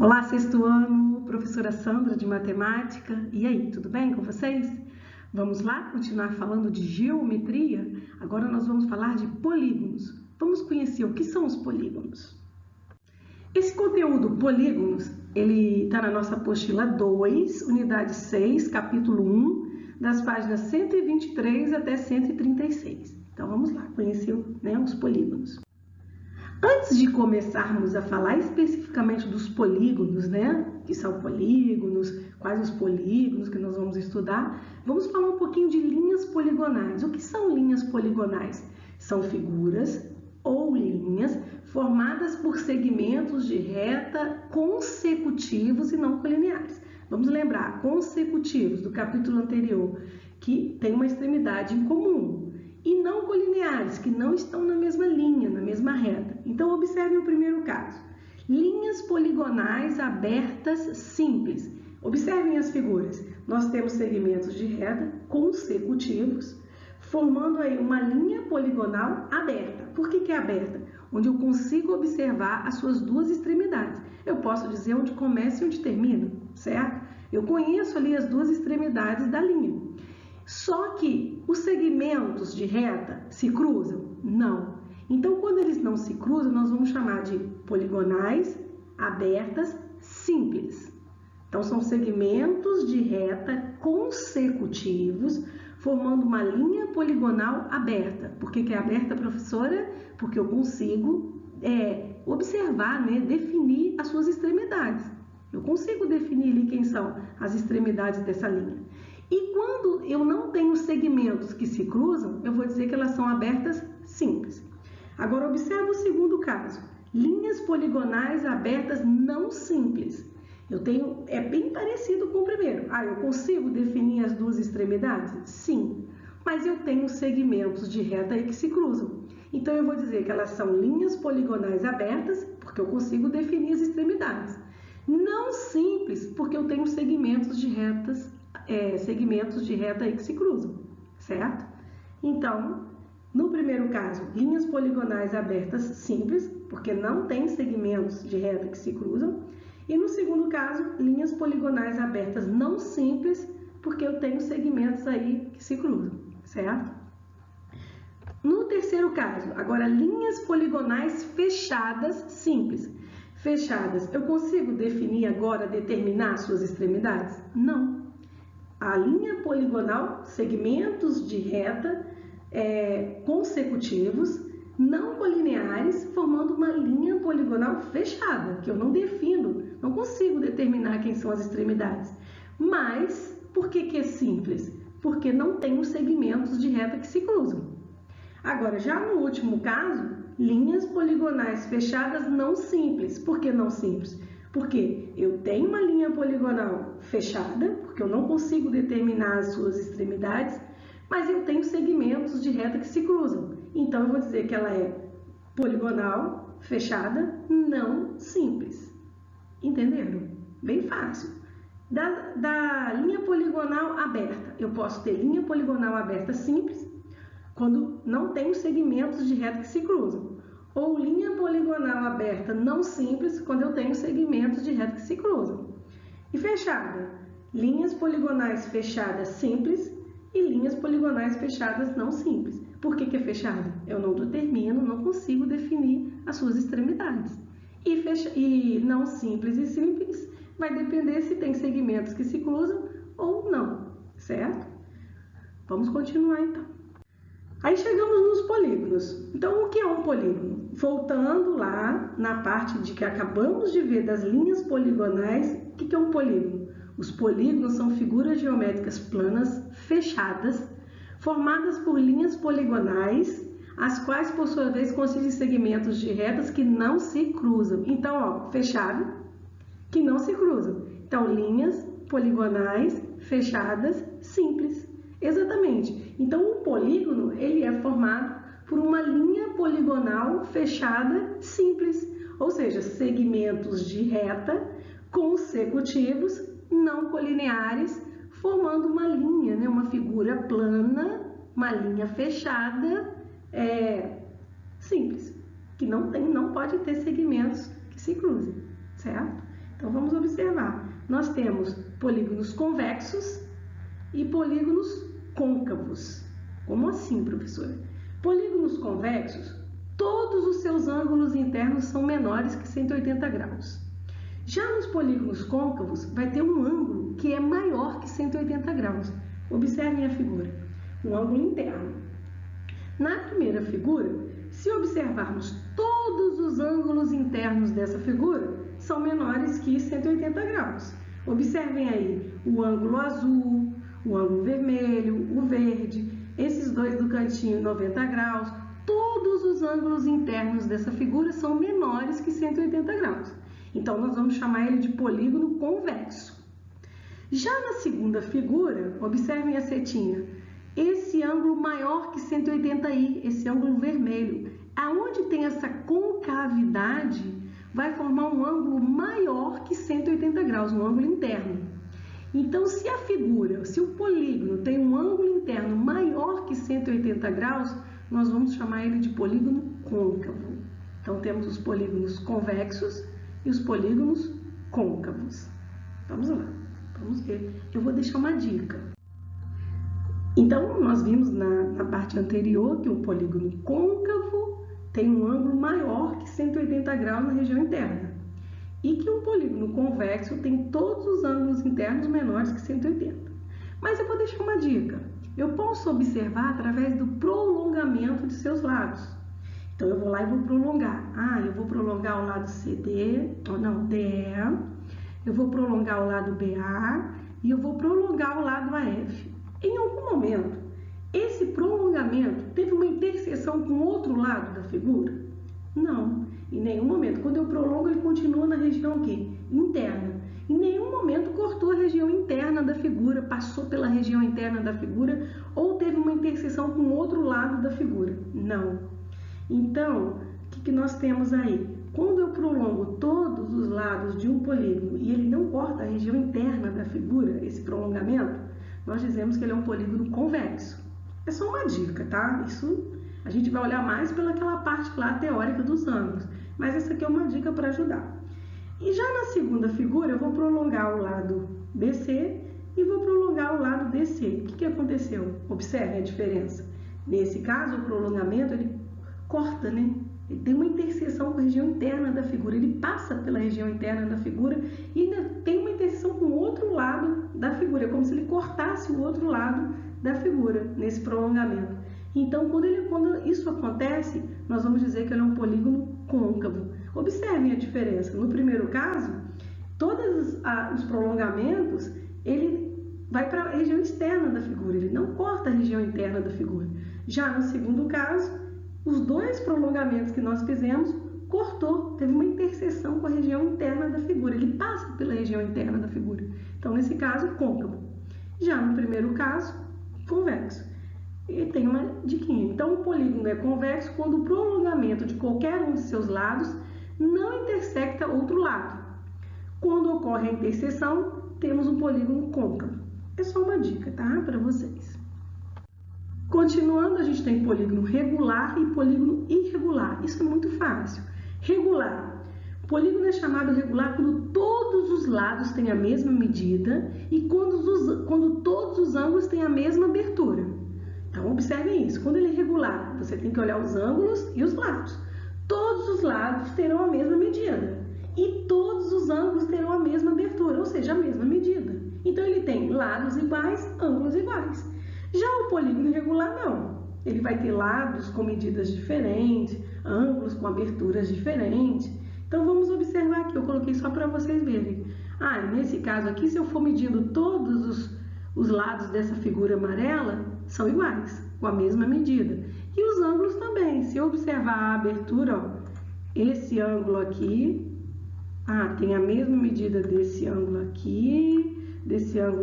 Olá, sexto ano, professora Sandra de Matemática. E aí, tudo bem com vocês? Vamos lá continuar falando de geometria? Agora nós vamos falar de polígonos. Vamos conhecer o que são os polígonos. Esse conteúdo polígonos, ele está na nossa apostila 2, unidade 6, capítulo 1, das páginas 123 até 136. Então vamos lá conhecer, os polígonos. Antes de começarmos a falar especificamente dos polígonos, que são polígonos, quais os polígonos que nós vamos estudar, vamos falar um pouquinho de linhas poligonais. O que são linhas poligonais? São figuras ou linhas formadas por segmentos de reta consecutivos e não colineares. Vamos lembrar, consecutivos do capítulo anterior, que tem uma extremidade em comum. E não colineares, que não estão na mesma linha, na mesma reta. Então, observe o primeiro caso. Linhas poligonais abertas simples. Observem as figuras. Nós temos segmentos de reta consecutivos, formando aí uma linha poligonal aberta. Por que é aberta? Onde eu consigo observar as suas duas extremidades. Eu posso dizer onde começa e onde termina, certo? Eu conheço ali as duas extremidades da linha. Só que os segmentos de reta se cruzam? Não. Então, quando eles não se cruzam, nós vamos chamar de poligonais abertas simples. Então, são segmentos de reta consecutivos, formando uma linha poligonal aberta. Por que é aberta, professora? Porque eu consigo observar, definir as suas extremidades. Eu consigo definir ali quem são as extremidades dessa linha. E quando eu não tenho segmentos que se cruzam, eu vou dizer que elas são abertas simples. Agora, observe o segundo caso. Linhas poligonais abertas não simples. É bem parecido com o primeiro. Eu consigo definir as duas extremidades? Sim. Mas eu tenho segmentos de reta aí que se cruzam. Então, eu vou dizer que elas são linhas poligonais abertas, porque eu consigo definir as extremidades. Não simples, porque eu tenho segmentos de reta aí que se cruzam, certo? Então, no primeiro caso, linhas poligonais abertas simples, porque não tem segmentos de reta que se cruzam. E no segundo caso, linhas poligonais abertas não simples, porque eu tenho segmentos aí que se cruzam, certo? No terceiro caso, agora, linhas poligonais fechadas simples. Fechadas, eu consigo definir agora, determinar as suas extremidades? Não. A linha poligonal, segmentos de reta consecutivos, não colineares, formando uma linha poligonal fechada, que eu não defino, não consigo determinar quem são as extremidades. Mas, por que é simples? Porque não tem os segmentos de reta que se cruzam. Agora, já no último caso, linhas poligonais fechadas não simples. Por que não simples? Porque eu tenho uma linha poligonal fechada, porque eu não consigo determinar as suas extremidades, mas eu tenho segmentos de reta que se cruzam. Então, eu vou dizer que ela é poligonal, fechada, não simples. Entenderam? Bem fácil. Da linha poligonal aberta, eu posso ter linha poligonal aberta simples, quando não tenho segmentos de reta que se cruzam. Ou linha poligonal aberta não simples, quando eu tenho segmentos de reta que se cruzam. E fechada, linhas poligonais fechadas simples e linhas poligonais fechadas não simples. Por que é fechada? Eu não determino, não consigo definir as suas extremidades. E não simples e simples vai depender se tem segmentos que se cruzam ou não, certo? Vamos continuar então. Aí chegamos nos polígonos. Então, o que é um polígono? Voltando lá na parte de que acabamos de ver das linhas poligonais, o que é um polígono? Os polígonos são figuras geométricas planas fechadas, formadas por linhas poligonais, as quais, por sua vez, consistem em segmentos de retas que não se cruzam. Então, fechado, que não se cruzam. Então, linhas poligonais fechadas simples. Exatamente. Então, o polígono, ele é formado por uma linha poligonal fechada simples, ou seja, segmentos de reta consecutivos, não colineares, formando uma linha, uma figura plana, uma linha fechada, simples, que não pode ter segmentos que se cruzem, certo? Então vamos observar. Nós temos polígonos convexos e polígonos côncavos. Como assim, professora? Polígonos convexos, todos os seus ângulos internos são menores que 180 graus. Já nos polígonos côncavos, vai ter um ângulo que é maior que 180 graus. Observem a figura, um ângulo interno. Na primeira figura, se observarmos todos os ângulos internos dessa figura, são menores que 180 graus. Observem aí o ângulo azul, o ângulo vermelho, o verde, esses dois do cantinho 90 graus, todos os ângulos internos dessa figura são menores que 180 graus. Então, nós vamos chamar ele de polígono convexo. Já na segunda figura, observem a setinha, esse ângulo maior que 180i, esse ângulo vermelho, aonde tem essa concavidade, vai formar um ângulo maior que 180 graus, um ângulo interno. Então, se a figura, se o polígono tem um ângulo interno maior que 180 graus, nós vamos chamar ele de polígono côncavo. Então, temos os polígonos convexos e os polígonos côncavos. Vamos lá, vamos ver. Eu vou deixar uma dica. Então, nós vimos na parte anterior que o polígono côncavo tem um ângulo maior que 180 graus na região interna e que um polígono convexo tem todos os ângulos internos menores que 180. Mas eu vou deixar uma dica. Eu posso observar através do prolongamento de seus lados. Então, eu vou lá e vou prolongar. Eu vou prolongar o lado DE, eu vou prolongar o lado BA e eu vou prolongar o lado AF. Em algum momento, esse prolongamento teve uma interseção com outro lado da figura? Não, em nenhum momento. Quando eu prolongo, ele continua na região aqui, interna. Em nenhum momento cortou a região interna da figura, passou pela região interna da figura ou teve uma interseção com outro lado da figura. Não. Então, o que nós temos aí? Quando eu prolongo todos os lados de um polígono e ele não corta a região interna da figura, esse prolongamento, nós dizemos que ele é um polígono convexo. É só uma dica, tá? Isso a gente vai olhar mais pelaquela parte lá teórica dos ângulos, mas essa aqui é uma dica para ajudar. E já na segunda figura, eu vou prolongar o lado BC e vou prolongar o lado DC. O que aconteceu? Observe a diferença. Nesse caso, o prolongamento, ele corta, né? Ele tem uma interseção com a região interna da figura, ele passa pela região interna da figura e ainda tem uma interseção com o outro lado da figura, é como se ele cortasse o outro lado da figura nesse prolongamento. Então, quando isso acontece, nós vamos dizer que ele é um polígono côncavo. Observem a diferença. No primeiro caso, todos os prolongamentos, ele vai para a região externa da figura, ele não corta a região interna da figura. Já no segundo caso, os dois prolongamentos que nós fizemos cortou, teve uma interseção com a região interna da figura, ele passa pela região interna da figura. Então, nesse caso, côncavo. Já no primeiro caso, convexo. E tem uma diquinha. Então, o polígono é convexo quando o prolongamento de qualquer um de seus lados não intersecta outro lado. Quando ocorre a interseção, temos um polígono côncavo. É só uma dica, tá? Para vocês. Continuando, a gente tem polígono regular e polígono irregular. Isso é muito fácil. Regular. O polígono é chamado regular quando todos os lados têm a mesma medida e quando todos os ângulos têm a mesma abertura. Então, observem isso. Quando ele é regular, você tem que olhar os ângulos e os lados. Todos os lados terão a mesma medida e todos os ângulos terão a mesma abertura, ou seja, a mesma medida. Então, ele tem lados iguais, ângulos iguais. Já o polígono irregular, não. Ele vai ter lados com medidas diferentes, ângulos com aberturas diferentes. Então, vamos observar aqui. Eu coloquei só para vocês verem. Nesse caso aqui, se eu for medindo todos os lados dessa figura amarela, são iguais, com a mesma medida. E os ângulos também. Se eu observar a abertura, esse ângulo aqui, tem a mesma medida desse ângulo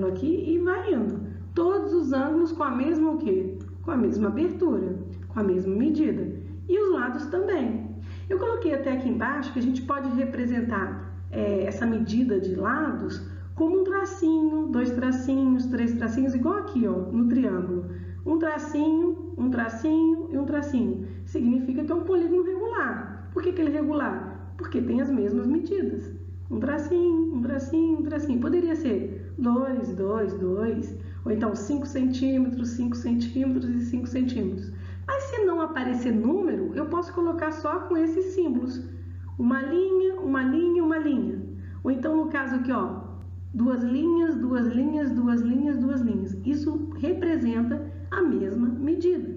aqui e vai indo. Todos os ângulos com a mesma o quê? Com a mesma abertura, com a mesma medida. E os lados também. Eu coloquei até aqui embaixo que a gente pode representar essa medida de lados como um tracinho, 2 tracinhos, 3 tracinhos, igual aqui, ó, no triângulo. Um tracinho e um tracinho. Significa que é um polígono regular. Por que ele é regular? Porque tem as mesmas medidas. um tracinho, um tracinho, um tracinho. Poderia ser 2, 2, 2, ou então 5 centímetros, 5 centímetros e 5 centímetros. Mas se não aparecer número, eu posso colocar só com esses símbolos. Uma linha, uma linha, uma linha. Ou então no caso aqui, ó, duas linhas, duas linhas, duas linhas, duas linhas. Isso representa a mesma medida.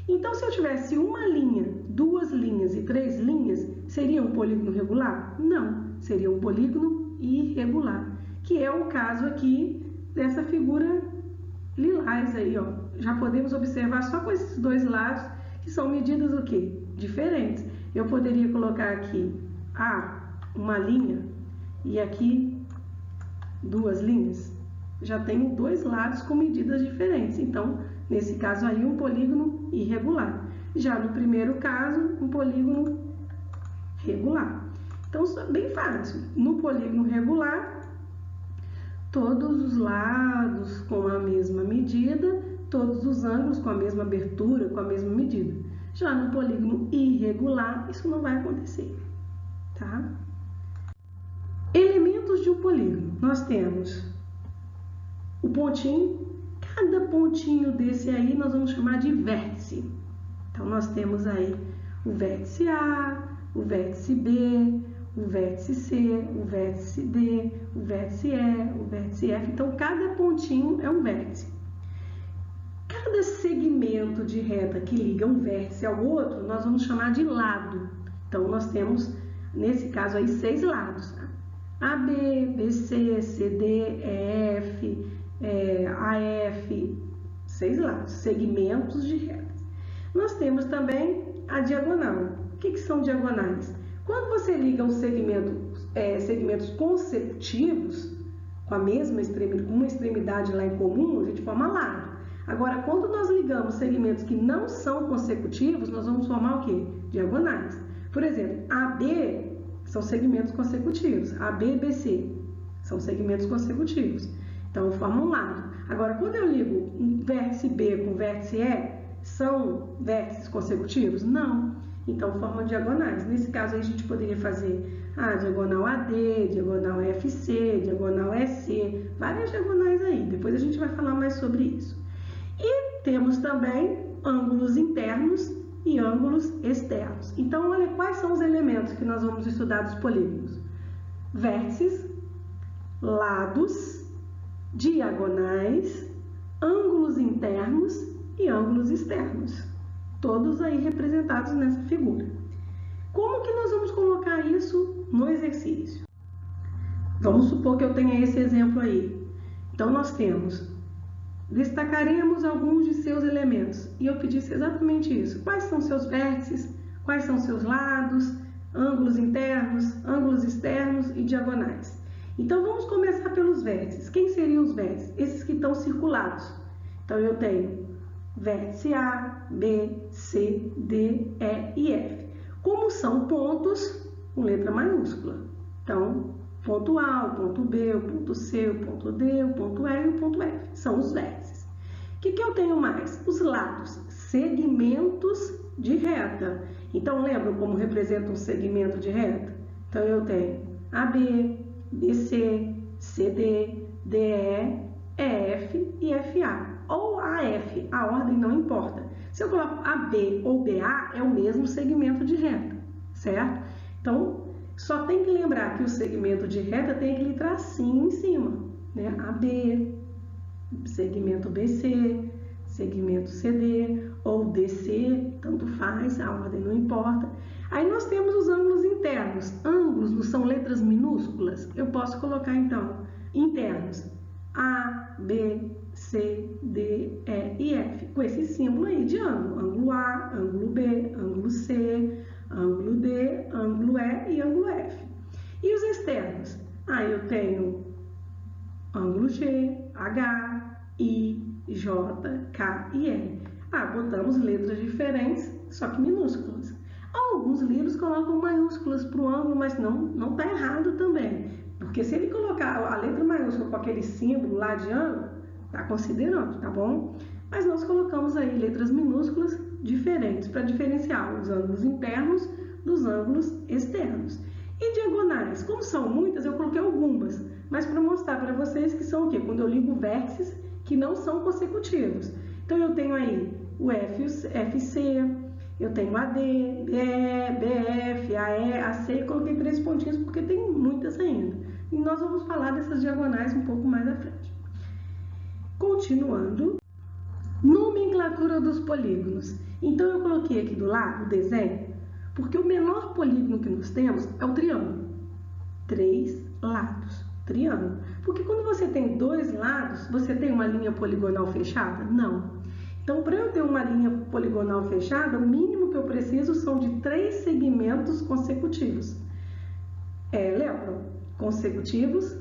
Então, se eu tivesse uma linha, duas linhas e três linhas, seria um polígono regular? Não, seria um polígono irregular, que é o caso aqui dessa figura lilás aí, ó. Já podemos observar só com esses dois lados, que são medidas o quê? Diferentes. Eu poderia colocar aqui uma linha e aqui duas linhas. Já tenho dois lados com medidas diferentes. Então, nesse caso aí, um polígono irregular. Já no primeiro caso, um polígono regular. Então, bem fácil. No polígono regular, todos os lados com a mesma medida, todos os ângulos com a mesma abertura, com a mesma medida. Já no polígono irregular, isso não vai acontecer, tá? Elementos de um polígono. Nós temos o pontinho. Cada pontinho desse aí nós vamos chamar de vértice. Então, nós temos aí o vértice A, o vértice B, o vértice C, o vértice D, o vértice E, o vértice F. Então, cada pontinho é um vértice. Cada segmento de reta que liga um vértice ao outro, nós vamos chamar de lado. Então, nós temos, nesse caso aí, 6 lados. Tá? AB, BC, CD, EF, AF, 6 lados, segmentos de retas. Nós temos também a diagonal. O que são diagonais? Quando você liga um segmentos consecutivos, com a mesma extremidade, uma extremidade lá em comum, a gente forma lado. Agora, quando nós ligamos segmentos que não são consecutivos, nós vamos formar o quê? Diagonais. Por exemplo, AB são segmentos consecutivos, AB e BC são segmentos consecutivos. Então, formam um lado. Agora, quando eu ligo um vértice B com vértice E, são vértices consecutivos? Não. Então, formam diagonais. Nesse caso, aí, a gente poderia fazer a diagonal AD, diagonal FC, diagonal EC, várias diagonais aí. Depois a gente vai falar mais sobre isso. E temos também ângulos internos e ângulos externos. Então, olha quais são os elementos que nós vamos estudar dos polígonos. Vértices, lados, diagonais, ângulos internos e ângulos externos, todos aí representados nessa figura. Como que nós vamos colocar isso no exercício? Vamos supor que eu tenha esse exemplo aí. Então, nós destacaremos alguns de seus elementos, e eu pedisse exatamente isso. Quais são seus vértices, quais são seus lados, ângulos internos, ângulos externos e diagonais. Então, vamos começar pelos vértices. Quem seriam os vértices? Esses que estão circulados. Então, eu tenho vértice A, B, C, D, E e F. Como são pontos, com letra maiúscula. Então, ponto A, o ponto B, o ponto C, o ponto D, o ponto E e o ponto F. São os vértices. O que eu tenho mais? Os lados, segmentos de reta. Então, lembram como representa um segmento de reta? Então, eu tenho AB, BC, CD, DE, EF e FA, ou AF, a ordem não importa. Se eu coloco AB ou BA, é o mesmo segmento de reta, certo? Então, só tem que lembrar que o segmento de reta tem aquele tracinho em cima, né? AB, segmento BC, segmento CD ou DC, tanto faz, a ordem não importa. Aí nós temos os ângulos internos. Ângulos não são letras minúsculas? Eu posso colocar, então, internos. A, B, C, D, E e F. Com esse símbolo aí de ângulo. Ângulo A, ângulo B, ângulo C, ângulo D, ângulo E e ângulo F. E os externos? Eu tenho ângulo G, H, I, J, K e L. Botamos letras diferentes, só que minúsculas. Alguns livros colocam maiúsculas para o ângulo, mas não está errado também. Porque se ele colocar a letra maiúscula com aquele símbolo lá de ângulo, está considerando, tá bom? Mas nós colocamos aí letras minúsculas diferentes para diferenciar os ângulos internos dos ângulos externos. E diagonais, como são muitas, eu coloquei algumas, mas para mostrar para vocês que são o quê? Quando eu ligo vértices que não são consecutivos. Então eu tenho aí o FC, eu tenho AD, BE, BF, AE, AC, e coloquei 3 pontinhos porque tem muitas ainda. E nós vamos falar dessas diagonais um pouco mais à frente. Continuando, nomenclatura dos polígonos. Então eu coloquei aqui do lado o desenho, porque o menor polígono que nós temos é o triângulo. 3 lados, triângulo. Porque quando você tem 2 lados, você tem uma linha poligonal fechada? Não. Então, para eu ter uma linha poligonal fechada, o mínimo que eu preciso são de 3 segmentos consecutivos. Lembram? Consecutivos,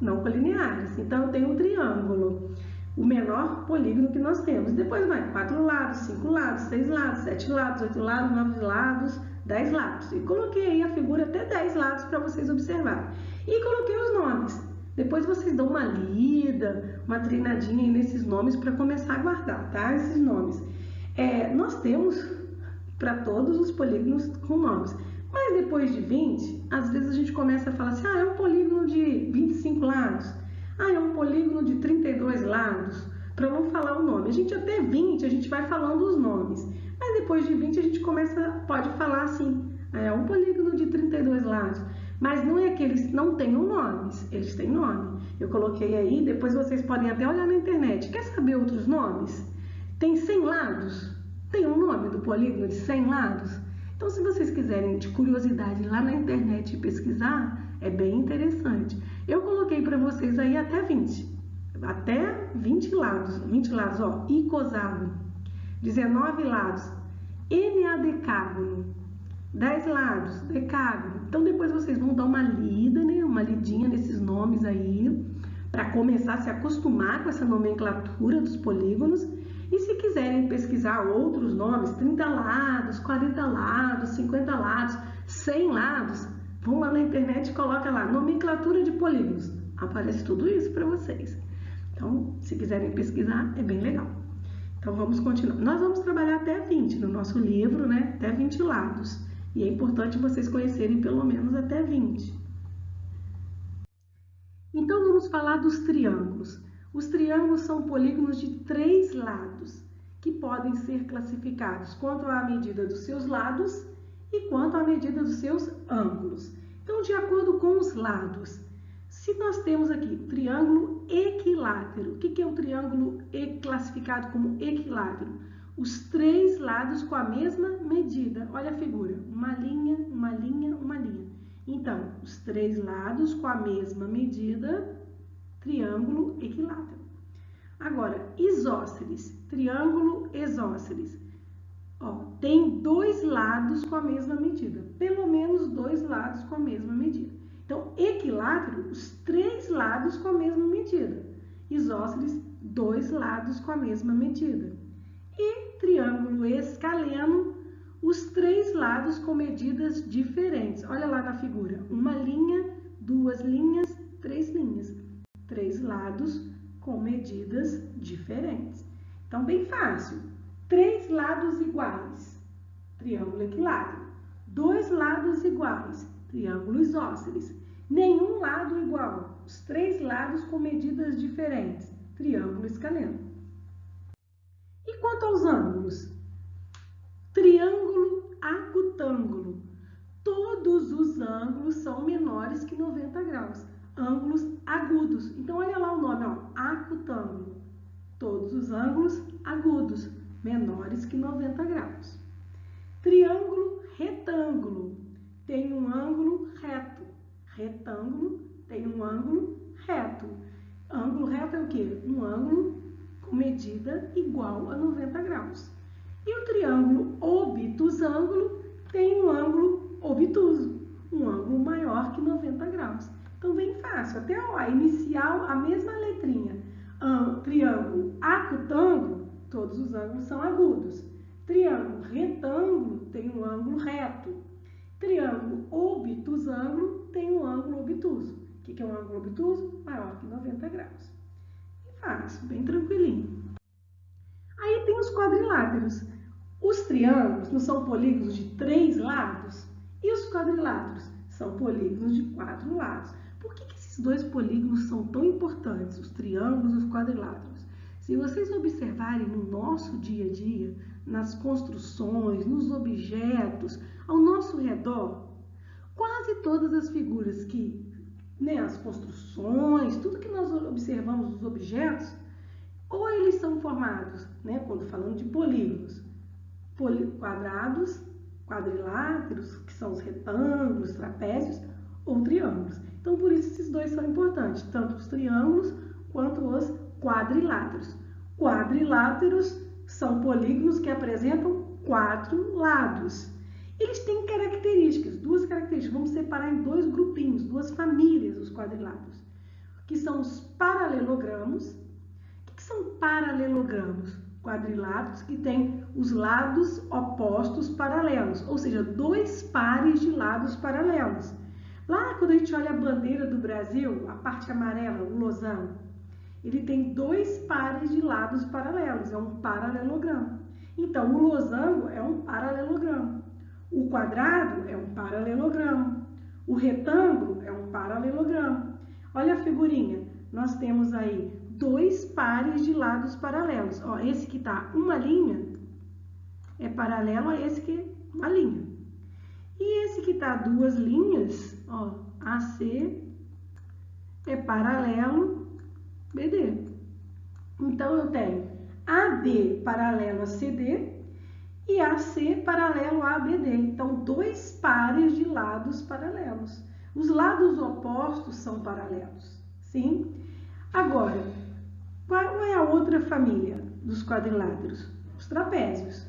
não colineares. Então, eu tenho um triângulo, o menor polígono que nós temos. Depois vai 4 lados, 5 lados, 6 lados, 7 lados, 8 lados, 9 lados, 10 lados. E coloquei aí a figura até 10 lados para vocês observarem. E coloquei os nomes. Depois vocês dão uma lida, uma treinadinha aí nesses nomes para começar a guardar, tá? Esses nomes. Nós temos para todos os polígonos com nomes. Mas depois de 20, às vezes a gente começa a falar assim, é um polígono de 25 lados. É um polígono de 32 lados, para não falar o nome. A gente até 20, a gente vai falando os nomes. Mas depois de 20 a gente pode falar assim, é um polígono de 32 lados. Mas não é que eles não tenham nomes, eles têm nome. Eu coloquei aí, depois vocês podem até olhar na internet. Quer saber outros nomes? Tem 100 lados? Tem um nome do polígono de 100 lados? Então, se vocês quiserem, de curiosidade, lá na internet pesquisar, é bem interessante. Eu coloquei para vocês aí até 20. Até 20 lados. 20 lados, ó, icosado. 19 lados, eneadecágono. 10 lados, decágono. Então, depois vocês vão dar uma lida, né? Uma lidinha nesses nomes aí, para começar a se acostumar com essa nomenclatura dos polígonos. E se quiserem pesquisar outros nomes, 30 lados, 40 lados, 50 lados, 100 lados, vão lá na internet e coloca lá, nomenclatura de polígonos. Aparece tudo isso para vocês. Então, se quiserem pesquisar, é bem legal. Então, vamos continuar. Nós vamos trabalhar até 20 no nosso livro, né? Até 20 lados. E é importante vocês conhecerem pelo menos até 20. Então, vamos falar dos triângulos. Os triângulos são polígonos de 3 lados, que podem ser classificados quanto à medida dos seus lados e quanto à medida dos seus ângulos. Então, de acordo com os lados, se nós temos aqui triângulo equilátero, o que é um triângulo classificado como equilátero? Os 3 lados com a mesma medida. Olha a figura, uma linha, uma linha, uma linha. Então, os 3 lados com a mesma medida, triângulo equilátero. Agora, isósceles, triângulo isósceles. Tem 2 lados com a mesma medida, pelo menos 2 lados com a mesma medida. Então, equilátero, os 3 lados com a mesma medida. Isósceles, 2 lados com a mesma medida. E triângulo escaleno, os 3 lados com medidas diferentes. Olha lá na figura, uma linha, 2 linhas, 3 linhas. 3 lados com medidas diferentes. Então, bem fácil. 3 lados iguais, triângulo equilátero. 2 lados iguais, triângulo isósceles. Nenhum lado igual, os 3 lados com medidas diferentes, triângulo escaleno. E quanto aos ângulos? Triângulo acutângulo. Todos os ângulos são menores que 90 graus. Ângulos agudos. Então, olha lá o nome, acutângulo. Todos os ângulos agudos, menores que 90 graus. Triângulo retângulo. Tem um ângulo reto. Retângulo tem um ângulo reto. Ângulo reto é o quê? Um ângulo com medida igual a 90 graus. E o triângulo obtusângulo tem um ângulo obtuso, um ângulo maior que 90 graus. Então, bem fácil. Até a inicial, a mesma letrinha. Triângulo acutângulo, todos os ângulos são agudos. Triângulo retângulo tem um ângulo reto. Triângulo obtusângulo tem um ângulo obtuso. O que é um ângulo obtuso? Maior que 90 graus. Bem fácil, bem tranquilinho. Aí tem os quadriláteros. Os triângulos não são polígonos de 3 lados? E os quadriláteros? são polígonos de 4 lados. Por que esses dois polígonos são tão importantes, os triângulos e os quadriláteros? Se vocês observarem no nosso dia a dia, nas construções, nos objetos, ao nosso redor, quase todas as figuras que, as construções, tudo que nós observamos dos objetos, ou eles são formados, quando falando de polígonos, quadrados, quadriláteros, que são os retângulos, trapézios, ou triângulos. Então, por isso, esses dois são importantes, tanto os triângulos quanto os quadriláteros. Quadriláteros são polígonos que apresentam 4 lados. Eles têm características, 2 características. Vamos separar em 2 grupinhos, 2 famílias os quadriláteros, que são os paralelogramos. O que são paralelogramos? Quadriláteros que têm os lados opostos paralelos, ou seja, 2 pares de lados paralelos. Lá, quando a gente olha a bandeira do Brasil, a parte amarela, o losango, ele tem 2 pares de lados paralelos, é um paralelogramo. Então, o losango é um paralelogramo. O quadrado é um paralelogramo. O retângulo é um paralelogramo. Olha a figurinha, nós temos aí 2 pares de lados paralelos. Ó, esse que está uma linha é paralelo a esse que é uma linha. E esse que está 2 linhas, ó, AC é paralelo BD. Então, eu tenho AD paralelo a CD e AC paralelo a ABD. Então, 2 pares de lados paralelos. Os lados opostos são paralelos, sim? Agora, qual é a outra família dos quadriláteros? Os trapézios.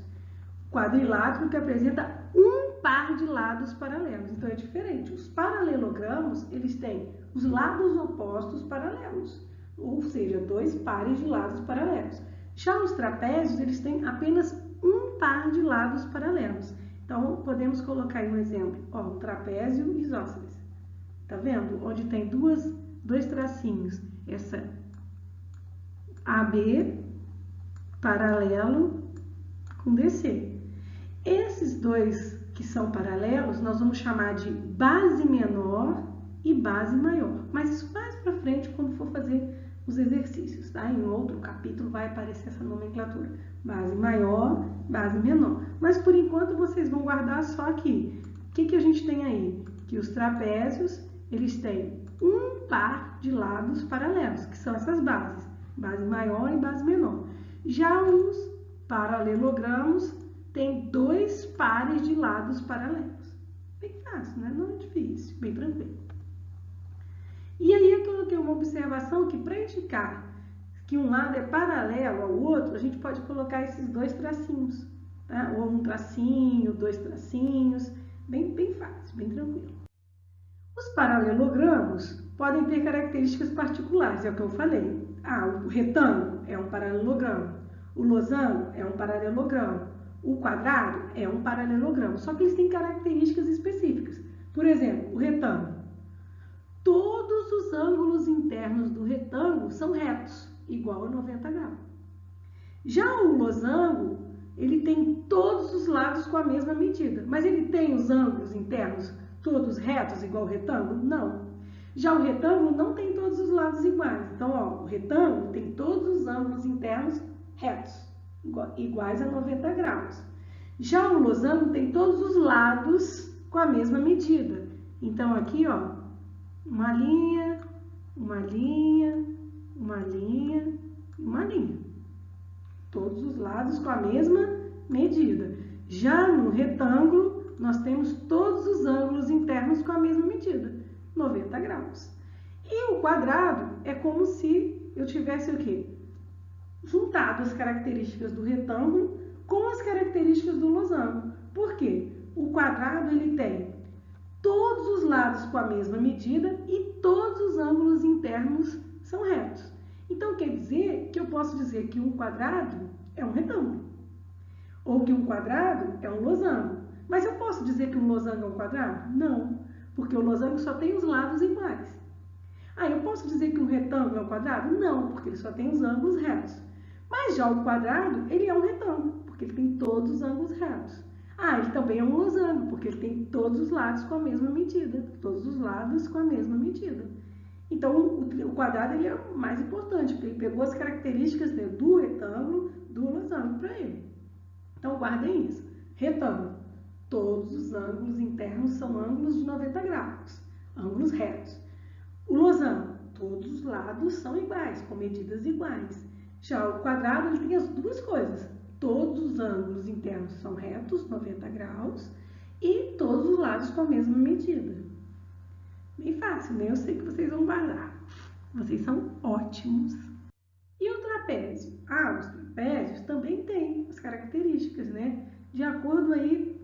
Quadrilátero que apresenta um par de lados paralelos. Então, é diferente. Os paralelogramos, eles têm os lados opostos paralelos, ou seja, 2 pares de lados paralelos. Já os trapézios, eles têm apenas um par de lados paralelos. Então, podemos colocar aí um exemplo. Ó, um trapézio isósceles. Tá vendo? Onde tem 2 tracinhos. Essa AB paralelo com DC. Esses 2 que são paralelos, nós vamos chamar de base menor e base maior. Mas isso mais para frente, quando for fazer os exercícios, tá? Em outro capítulo vai aparecer essa nomenclatura. Base maior, base menor. Mas, por enquanto, vocês vão guardar só aqui. O que a gente tem aí? Que os trapézios, eles têm um par de lados paralelos, que são essas bases. Base maior e base menor. Já os paralelogramos têm 2 pares de lados paralelos. Bem fácil, né? Não é difícil, bem tranquilo. E aí eu coloquei uma observação que para indicar que um lado é paralelo ao outro, a gente pode colocar esses 2 tracinhos, tá? Ou um tracinho, 2 tracinhos, bem fácil, bem tranquilo. Os paralelogramos podem ter características particulares, é o que eu falei. O retângulo é um paralelogramo, o losango é um paralelogramo, o quadrado é um paralelogramo, só que eles têm características específicas. Por exemplo, o retângulo. Todos os ângulos internos do retângulo são retos, igual a 90 graus. Já o losango, ele tem todos os lados com a mesma medida, mas ele tem os ângulos internos todos retos, igual ao retângulo? Não. Já o retângulo não tem todos os lados iguais. Então, ó, o retângulo tem todos os ângulos internos retos, iguais a 90 graus. Já o losango tem todos os lados com a mesma medida. Então, aqui, ó, uma linha, uma linha, uma linha, uma linha. Todos os lados com a mesma medida. Já no retângulo, nós temos todos os ângulos internos com a mesma medida, 90 graus. E o quadrado é como se eu tivesse o quê? Juntado as características do retângulo com as características do losango. Por quê? O quadrado ele tem todos os lados com a mesma medida e todos os ângulos internos são retos. Então, quer dizer que eu posso dizer que um quadrado é um retângulo, ou que um quadrado é um losango. Mas eu posso dizer que um losango é um quadrado? Não, porque o losango só tem os lados iguais. Eu posso dizer que um retângulo é um quadrado? Não, porque ele só tem os ângulos retos. Mas já o quadrado, ele é um retângulo, porque ele tem todos os ângulos retos. Ele também é um losango, porque ele tem todos os lados com a mesma medida. Todos os lados com a mesma medida. Então, o quadrado ele é o mais importante, porque ele pegou as características do retângulo, do losango para ele. Então, guardem isso. Retângulo. Todos os ângulos internos são ângulos de 90 graus, ângulos retos. O losango. Todos os lados são iguais, com medidas iguais. Já o quadrado ele tem as duas coisas. Todos os ângulos internos são retos, 90 graus, e todos os lados com a mesma medida. Bem fácil, né? Eu sei que vocês vão guardar. Vocês são ótimos. E o trapézio? Os trapézios também têm as características, né? De acordo aí,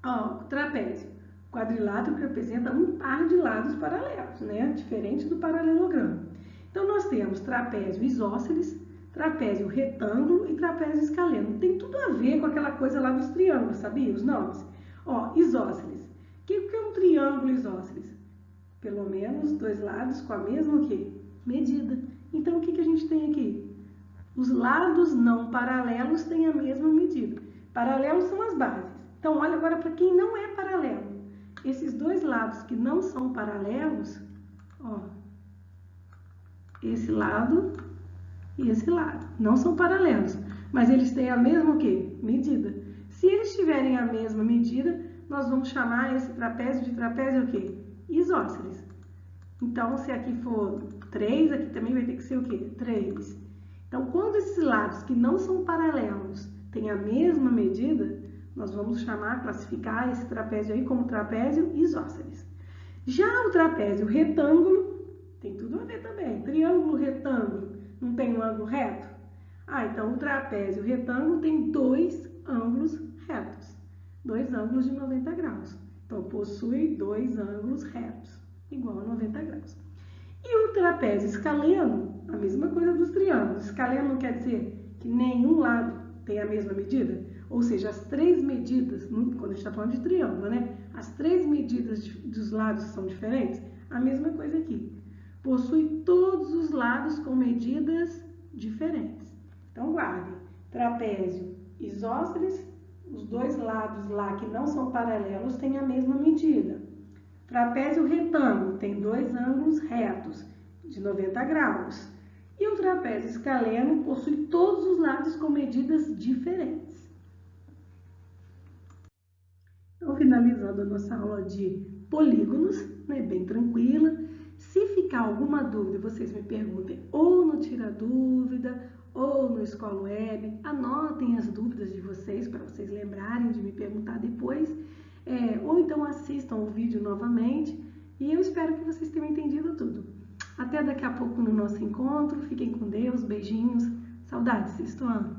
o trapézio. Quadrilátero que representa um par de lados paralelos, né? Diferente do paralelogramo. Então, nós temos trapézio isósceles, trapézio retângulo e trapézio escaleno. Tem tudo a ver com aquela coisa lá dos triângulos, sabia? Os nomes. Isósceles. O que é um triângulo isósceles? Pelo menos dois lados com a mesma medida. Então, o que a gente tem aqui? Os lados não paralelos têm a mesma medida. Paralelos são as bases. Então, olha agora para quem não é paralelo. Esses dois lados que não são paralelos, esse lado e esse lado, não são paralelos, mas eles têm a mesma medida. Se eles tiverem a mesma medida, nós vamos chamar esse trapézio de trapézio isósceles. Então, se aqui for 3, aqui também vai ter que ser 3. Então, quando esses lados que não são paralelos têm a mesma medida, nós vamos classificar esse trapézio aí como trapézio isósceles. Já o trapézio retângulo, tem tudo a ver também. Triângulo retângulo, não tem um ângulo reto? Então o trapézio retângulo tem dois ângulos retos. Dois ângulos de 90 graus. Então, possui dois ângulos retos, igual a 90 graus. E o trapézio escaleno, a mesma coisa dos triângulos. Escaleno não quer dizer que nenhum lado tem a mesma medida? Ou seja, as três medidas, quando a gente está falando de triângulo, né? As três medidas dos lados são diferentes? A mesma coisa aqui. Possui todos os lados com medidas diferentes. Então, guardem. Trapézio isósceles, os dois lados lá que não são paralelos têm a mesma medida. Trapézio retângulo tem dois ângulos retos de 90 graus. E o trapézio escaleno possui todos os lados com medidas diferentes. Então, finalizando a nossa aula de polígonos, né, bem tranquila. Se ficar alguma dúvida, vocês me perguntem ou no Tira Dúvida ou no Escola Web. Anotem as dúvidas de vocês para vocês lembrarem de me perguntar depois. Ou então assistam o vídeo novamente. E eu espero que vocês tenham entendido tudo. Até daqui a pouco no nosso encontro. Fiquem com Deus. Beijinhos. Saudades, sexto ano.